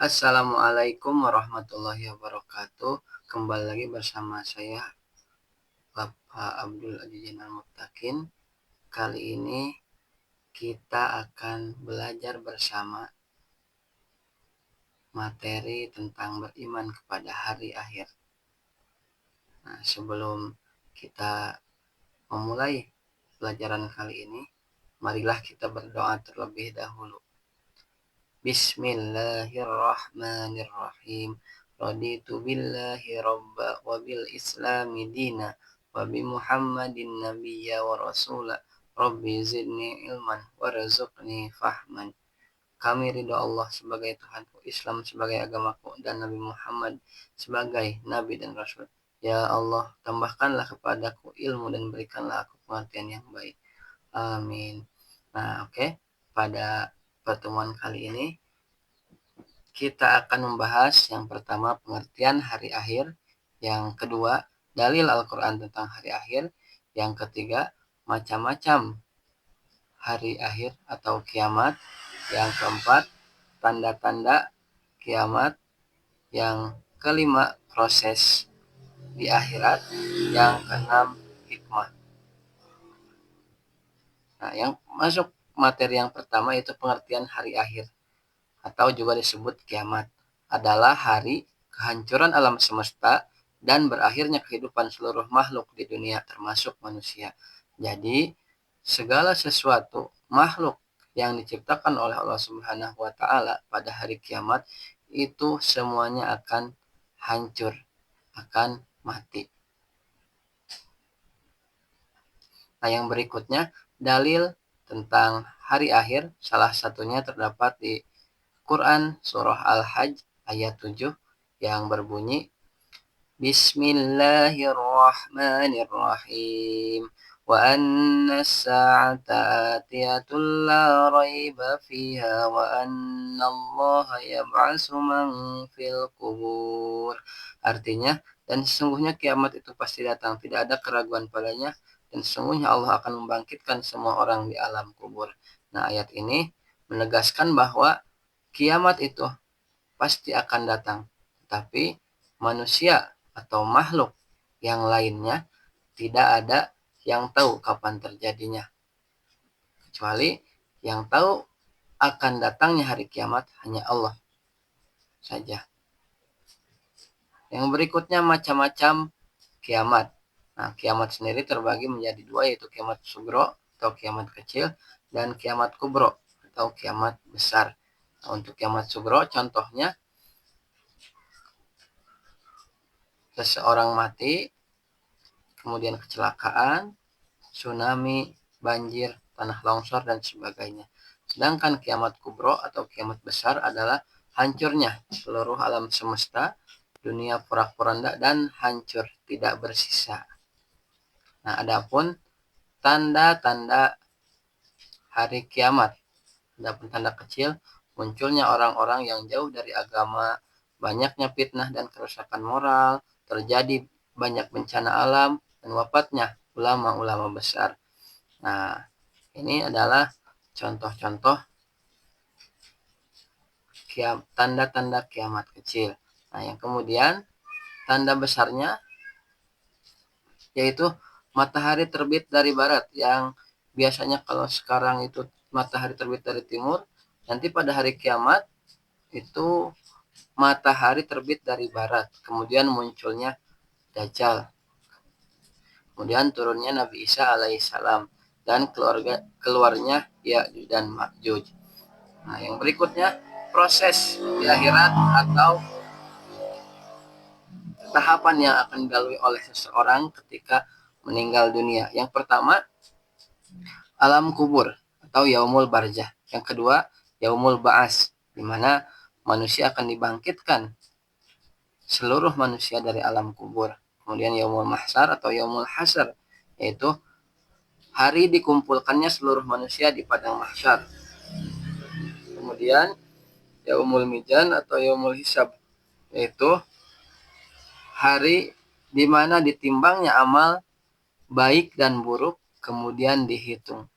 Assalamualaikum warahmatullahi wabarakatuh. Kembali lagi bersama saya Bapak Abdul Aziz Al-Muttaqin. Kali ini kita akan belajar bersama materi tentang beriman kepada hari akhir. Nah, sebelum kita memulai pelajaran kali ini, marilah kita berdoa terlebih dahulu. Bismillahirrahmanirrahim. Raditu billahi rabba wa bil islami dina wa bi Muhammadin nabiyya wa rasula. Rabbi zidni ilman warzuqni fahman. Kami ridho Allah sebagai Tuhanku, Islam sebagai agamaku, dan Nabi Muhammad sebagai Nabi dan Rasul. Ya Allah, tambahkanlah kepadaku ilmu dan berikanlah aku pengertian yang baik. Amin. Nah, oke. Pada pertemuan kali ini kita akan membahas yang pertama pengertian hari akhir, yang kedua dalil Al-Quran tentang hari akhir, yang ketiga macam-macam hari akhir atau kiamat, yang keempat tanda-tanda kiamat, yang kelima proses di akhirat, yang keenam hikmah. Nah, yang masuk materi yang pertama yaitu pengertian hari akhir atau juga disebut kiamat, adalah hari kehancuran alam semesta dan berakhirnya kehidupan seluruh makhluk di dunia termasuk manusia. Jadi segala sesuatu makhluk yang diciptakan oleh Allah Subhanahu wa taala pada hari kiamat itu semuanya akan hancur, akan mati. Nah, yang berikutnya dalil tentang hari akhir, salah satunya terdapat di Quran surah Al-Hajj ayat 7 yang berbunyi Bismillahirrahmanirrahim wa anna as-sa'ata atiyatun la raiba fiha wa anna allaha yab'asu man fil kubur. Artinya, dan sesungguhnya kiamat itu pasti datang, tidak ada keraguan padanya, dan sesungguhnya Allah akan membangkitkan semua orang di alam kubur. Nah, ayat ini menegaskan bahwa kiamat itu pasti akan datang, tapi manusia atau makhluk yang lainnya tidak ada yang tahu kapan terjadinya, kecuali yang tahu akan datangnya hari kiamat hanya Allah saja. Yang berikutnya macam-macam kiamat. Nah, kiamat sendiri terbagi menjadi dua, yaitu kiamat sugro atau kiamat kecil dan kiamat kubro atau kiamat besar. Nah, untuk kiamat sugro contohnya seseorang mati, kemudian kecelakaan, tsunami, banjir, tanah longsor, dan sebagainya. Sedangkan kiamat kubro atau kiamat besar adalah hancurnya seluruh alam semesta, dunia porak-poranda, dan hancur, tidak bersisa. Nah, adapun tanda-tanda hari kiamat, adapun tanda kecil, munculnya orang-orang yang jauh dari agama, banyaknya fitnah dan kerusakan moral, terjadi banyak bencana alam, dan wafatnya ulama-ulama besar. Nah, ini adalah contoh-contoh tanda-tanda kiamat kecil. Nah, yang kemudian tanda besarnya yaitu matahari terbit dari barat, yang biasanya kalau sekarang itu matahari terbit dari timur, nanti pada hari kiamat itu matahari terbit dari barat. Kemudian munculnya Dajjal. Kemudian turunnya Nabi Isa alaihissalam dan keluarnya Ya'juj dan Ma'juj. Nah, yang berikutnya proses di akhirat atau tahapan yang akan dilalui oleh seseorang ketika meninggal dunia. Yang pertama, alam kubur atau yaumul barzah. Yang kedua, yaumul ba'as, di mana manusia akan dibangkitkan seluruh manusia dari alam kubur. Kemudian yaumul mahsyar atau yaumul hasr, yaitu hari dikumpulkannya seluruh manusia di padang mahsyar. Kemudian yaumul mizan atau yaumul hisab, yaitu hari di mana ditimbangnya amal baik dan buruk kemudian dihitung.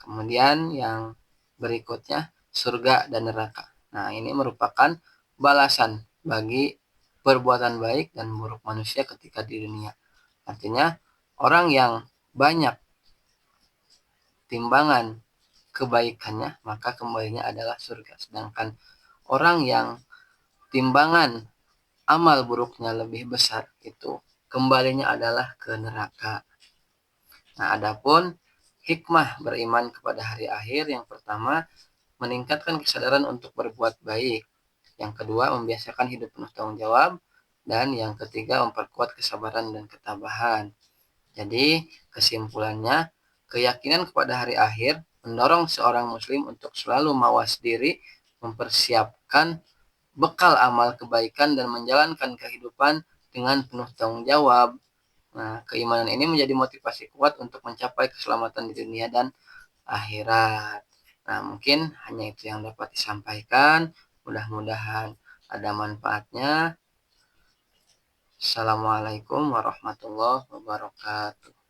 Kemudian yang berikutnya surga dan neraka. Nah, ini merupakan balasan bagi perbuatan baik dan buruk manusia ketika di dunia. Artinya, orang yang banyak timbangan kebaikannya, maka kembalinya adalah surga. Sedangkan orang yang timbangan amal buruknya lebih besar, itu kembalinya adalah ke neraka. Nah, adapun hikmah beriman kepada hari akhir, yang pertama, meningkatkan kesadaran untuk berbuat baik. Yang kedua, membiasakan hidup penuh tanggung jawab. Dan yang ketiga, memperkuat kesabaran dan ketabahan. Jadi, kesimpulannya, keyakinan kepada hari akhir mendorong seorang muslim untuk selalu mawas diri, mempersiapkan bekal amal kebaikan, dan menjalankan kehidupan dengan penuh tanggung jawab. Nah, keimanan ini menjadi motivasi kuat untuk mencapai keselamatan di dunia dan akhirat. Nah, mungkin hanya itu yang dapat disampaikan. Mudah-mudahan ada manfaatnya. Assalamualaikum warahmatullahi wabarakatuh.